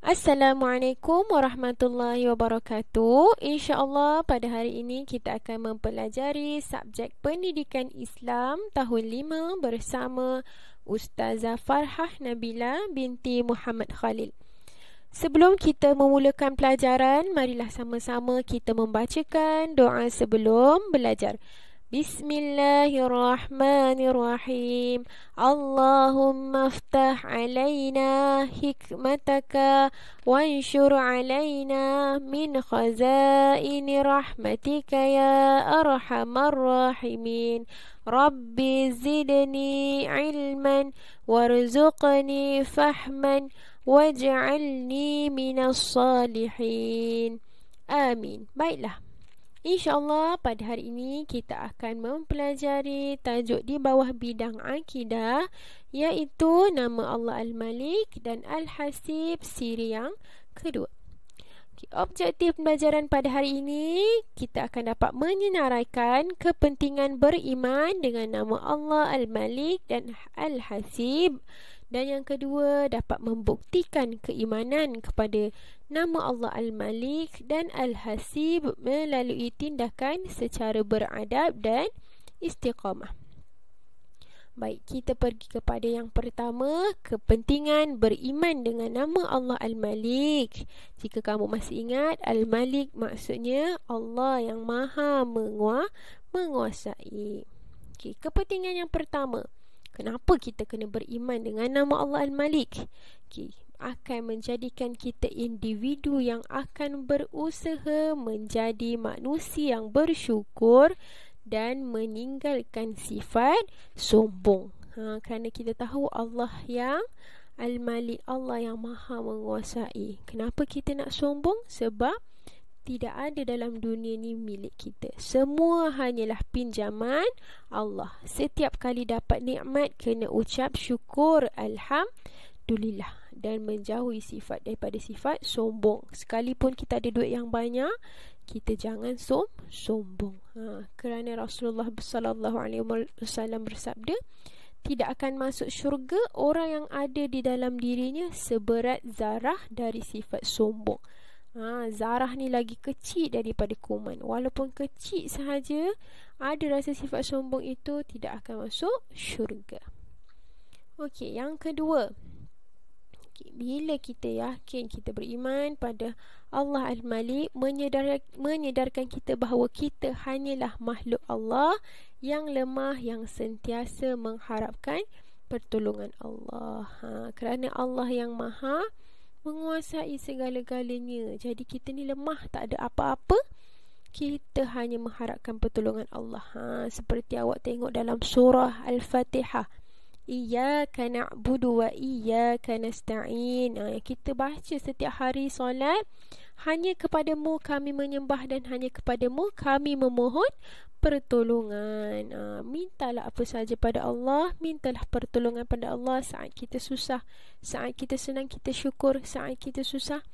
Assalamualaikum warahmatullahi wabarakatuh. InsyaAllah pada hari ini kita akan mempelajari subjek pendidikan Islam tahun 5 bersama Ustazah Farhah Nabila binti Muhammad Khalil. Sebelum kita memulakan pelajaran, marilah sama-sama kita membacakan doa sebelum belajar. Bismillahirrahmanirrahim. Allahumma aftah alaina hikmataka wanshur alaina min khazaini rahmatika ya arhamar rahimin. Rabbi zidni ilman warzuqni fahman waj'alni minas salihin. Amin. Baiklah, InsyaAllah pada hari ini kita akan mempelajari tajuk di bawah bidang akidah, iaitu nama Allah Al-Malik dan Al-Hasib siri yang kedua. Objektif pembelajaran pada hari ini, kita akan dapat menyenaraikan kepentingan beriman dengan nama Allah Al-Malik dan Al-Hasib. Dan yang kedua, dapat membuktikan keimanan kepada nama Allah Al-Malik dan Al-Hasib melalui tindakan secara beradab dan istiqamah. Baik, kita pergi kepada yang pertama, kepentingan beriman dengan nama Allah Al-Malik. Jika kamu masih ingat, Al-Malik maksudnya Allah yang maha menguasai. Okey, kepentingan yang pertama, kenapa kita kena beriman dengan nama Allah Al-Malik? Okay, akan menjadikan kita individu yang akan berusaha menjadi manusia yang bersyukur dan meninggalkan sifat sombong. Kerana kita tahu Allah yang Al-Malik, Allah yang maha menguasai. Kenapa kita nak sombong? Sebab tidak ada dalam dunia ni milik kita. Semua hanyalah pinjaman Allah. Setiap kali dapat nikmat, kena ucap syukur Alhamdulillah dan menjauhi sifat daripada sifat sombong. Sekalipun kita ada duit yang banyak, kita jangan sombong. Kerana Rasulullah sallallahu alaihi wasallam bersabda, tidak akan masuk syurga orang yang ada di dalam dirinya seberat zarah dari sifat sombong. Zarah ni lagi kecil daripada kuman. Walaupun kecil sahaja, ada rasa sifat sombong itu, tidak akan masuk syurga. Okey, yang kedua, bila kita yakin, kita beriman pada Allah Al-Malik, menyedarkan kita bahawa kita hanyalah makhluk Allah yang lemah, yang sentiasa mengharapkan pertolongan Allah. Kerana Allah yang maha menguasai segala-galanya, jadi kita ni lemah, tak ada apa-apa, kita hanya mengharapkan pertolongan Allah. Seperti awak tengok dalam surah Al-Fatihah, Iyyaka na'budu wa iyyaka nasta'in. Kita baca setiap hari solat, hanya kepadamu kami menyembah dan hanya kepadamu kami memohon pertolongan. Mintalah apa saja pada Allah, mintalah pertolongan pada Allah saat kita susah, saat kita senang kita syukur, saat kita susah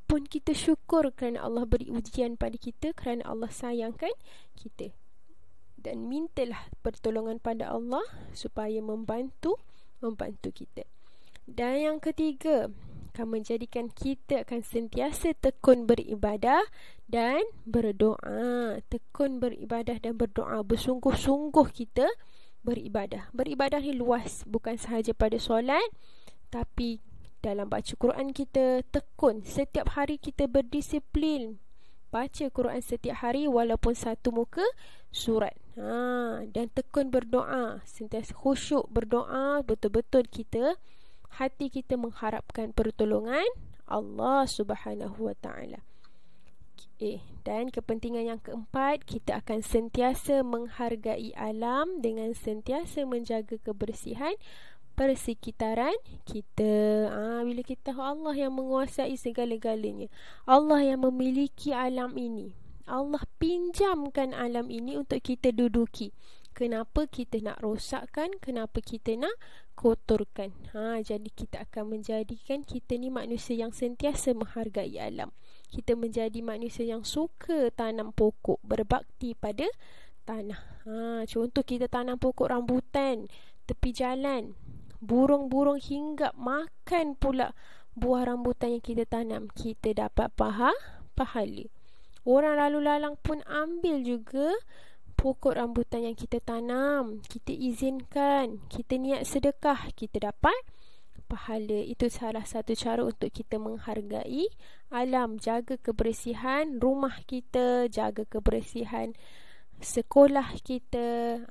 pun kita syukur kerana Allah beri ujian pada kita, kerana Allah sayangkan kita. Dan mintalah pertolongan pada Allah supaya membantu kita. Dan yang ketiga, akan menjadikan kita akan sentiasa tekun beribadah dan berdoa. Tekun beribadah dan berdoa, bersungguh-sungguh kita beribadah. Beribadah ni luas, bukan sahaja pada solat, tapi dalam baca Quran kita tekun. Setiap hari kita berdisiplin baca Quran setiap hari walaupun satu muka surat. Dan tekun berdoa, sentiasa khusyuk berdoa, betul-betul hati kita mengharapkan pertolongan Allah Subhanahu wa taala. Dan kepentingan yang keempat, kita akan sentiasa menghargai alam dengan sentiasa menjaga kebersihan persekitaran kita. Bila kita tahu Allah yang menguasai segala-galanya, Allah yang memiliki alam ini, Allah pinjamkan alam ini untuk kita duduki. Kenapa kita nak rosakkan? Kenapa kita nak kotorkan? Jadi kita akan menjadikan kita ni manusia yang sentiasa menghargai alam. Kita menjadi manusia yang suka tanam pokok, berbakti pada tanah. Contoh, kita tanam pokok rambutan tepi jalan, burung-burung hinggap makan pula buah rambutan yang kita tanam, kita dapat pahala. Orang lalu lalang pun ambil juga pokok rambutan yang kita tanam, kita izinkan, kita niat sedekah, kita dapat pahala. Itu salah satu cara untuk kita menghargai alam, jaga kebersihan rumah kita, jaga kebersihan sekolah kita.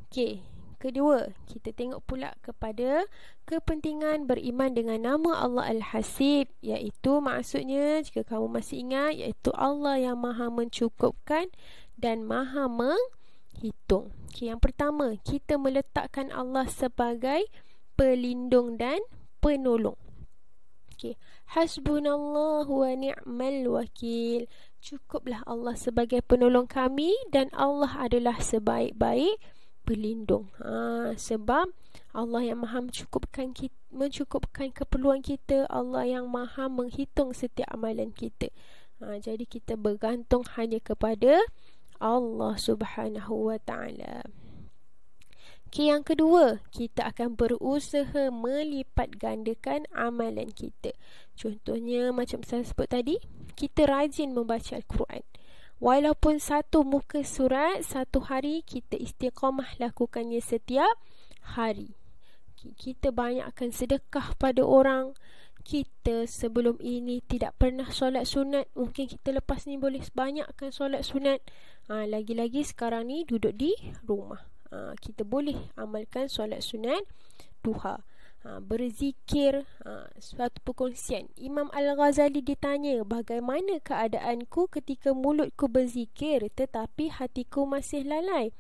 Okey, kedua, kita tengok pula kepada kepentingan beriman dengan nama Allah Al-Hasib, iaitu maksudnya, jika kamu masih ingat, iaitu Allah yang maha mencukupkan dan maha menghitung. Okey, yang pertama, kita meletakkan Allah sebagai pelindung dan penolong. Okey, hasbunallahu wa ni'mal wakil. Cukuplah Allah sebagai penolong kami dan Allah adalah sebaik-baik pelindung. Sebab Allah yang maha mencukupkan keperluan kita, Allah yang maha menghitung setiap amalan kita. Jadi kita bergantung hanya kepada Allah Subhanahu wa ta'ala. Okay, yang kedua, kita akan berusaha melipat gandakan amalan kita. Contohnya macam saya sebut tadi, kita rajin membaca Al-Quran. Walaupun satu muka surat, satu hari kita istiqamah lakukannya setiap hari. Kita banyakkan sedekah pada orang. Kita sebelum ini tidak pernah solat sunat, mungkin kita lepas ni boleh banyakkan solat sunat. Lagi-lagi sekarang ni duduk di rumah, kita boleh amalkan solat sunat duha. Berzikir, suatu perkongsian. Imam Al-Ghazali ditanya, bagaimana keadaanku ketika mulutku berzikir tetapi hatiku masih lalai?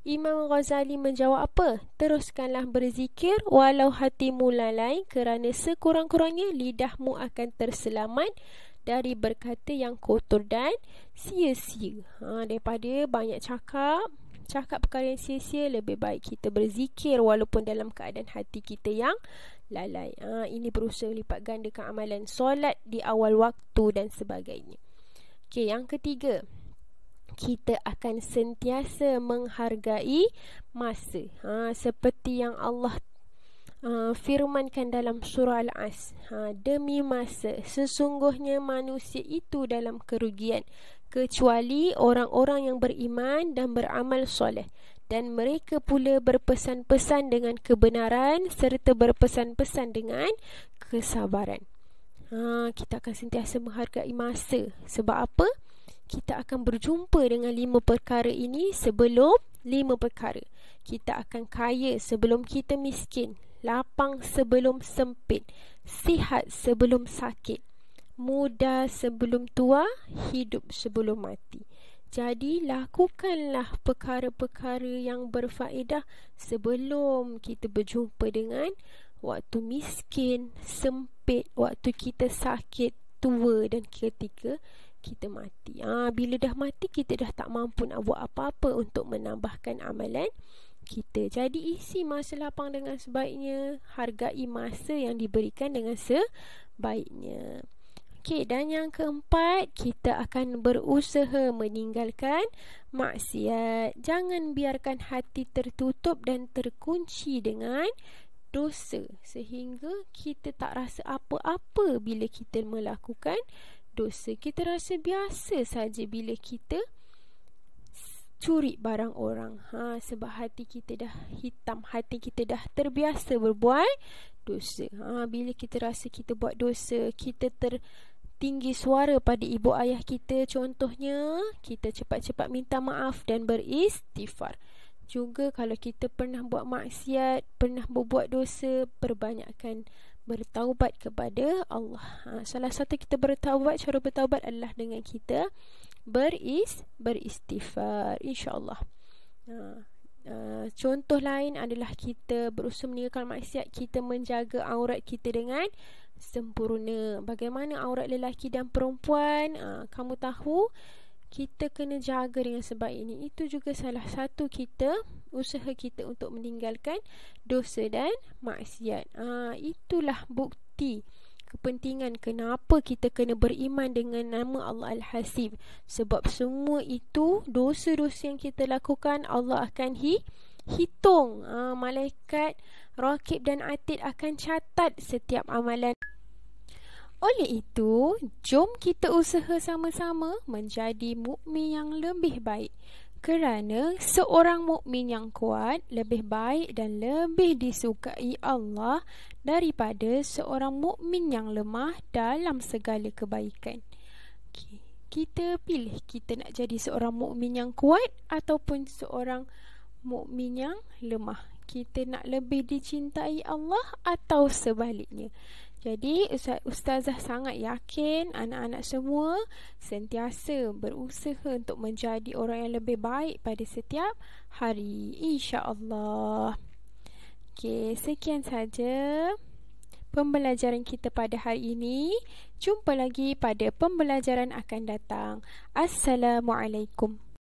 Imam Ghazali menjawab apa? Teruskanlah berzikir walau hatimu lalai, kerana sekurang-kurangnya lidahmu akan terselamat dari berkata yang kotor dan sia-sia. Daripada banyak cakap perkara yang sia-sia, lebih baik kita berzikir walaupun dalam keadaan hati kita yang lalai. Ini berusaha lipat gandakan amalan solat di awal waktu dan sebagainya. Okey, yang ketiga, kita akan sentiasa menghargai masa. Seperti yang Allah firmankan dalam surah Al-As, demi masa, sesungguhnya manusia itu dalam kerugian, kecuali orang-orang yang beriman dan beramal soleh, dan mereka pula berpesan-pesan dengan kebenaran serta berpesan-pesan dengan kesabaran. Kita akan sentiasa menghargai masa. Sebab apa? Kita akan berjumpa dengan 5 perkara ini sebelum 5 perkara. Kita akan kaya sebelum kita miskin, lapang sebelum sempit, sihat sebelum sakit, muda sebelum tua, hidup sebelum mati. Jadi lakukanlah perkara-perkara yang berfaedah sebelum kita berjumpa dengan waktu miskin, sempit, waktu kita sakit, tua, dan ketika kita mati. Bila dah mati, kita dah tak mampu nak buat apa-apa untuk menambahkan amalan kita. Jadi isi masa lapang dengan sebaiknya, hargai masa yang diberikan dengan sebaiknya. Okey, dan yang keempat, kita akan berusaha meninggalkan maksiat. Jangan biarkan hati tertutup dan terkunci dengan dosa sehingga kita tak rasa apa-apa bila kita melakukan dosa. Kita rasa biasa saja bila kita curi barang orang. Sebab hati kita dah hitam, hati kita dah terbiasa berbuat dosa. Bila kita rasa kita buat dosa, kita tinggi suara pada ibu ayah kita contohnya, kita cepat-cepat minta maaf dan beristighfar. Juga kalau kita pernah buat maksiat, pernah berbuat dosa, perbanyakkan bertaubat kepada Allah. Salah satu kita bertaubat, cara bertaubat adalah dengan kita beristighfar, insya-Allah. Contoh lain adalah kita berusaha meninggalkan maksiat, kita menjaga aurat kita dengan sempurna. Bagaimana aurat lelaki dan perempuan, kamu tahu, kita kena jaga dengan sebaik ini. Itu juga salah satu usaha kita untuk meninggalkan dosa dan maksiat. Itulah bukti kepentingan kenapa kita kena beriman dengan nama Allah Al-Hasib. Sebab semua itu, dosa-dosa yang kita lakukan, Allah akan hitung. Malaikat Raqib dan Atid akan catat setiap amalan. Oleh itu, jom kita usaha sama-sama menjadi mukmin yang lebih baik. Kerana seorang mukmin yang kuat lebih baik dan lebih disukai Allah daripada seorang mukmin yang lemah dalam segala kebaikan. Kita pilih, kita nak jadi seorang mukmin yang kuat ataupun seorang mukmin yang lemah. Kita nak lebih dicintai Allah atau sebaliknya. Jadi Ustazah sangat yakin anak-anak semua sentiasa berusaha untuk menjadi orang yang lebih baik pada setiap hari, insya-Allah. Okey, sekian saja pembelajaran kita pada hari ini. Jumpa lagi pada pembelajaran akan datang. Assalamualaikum.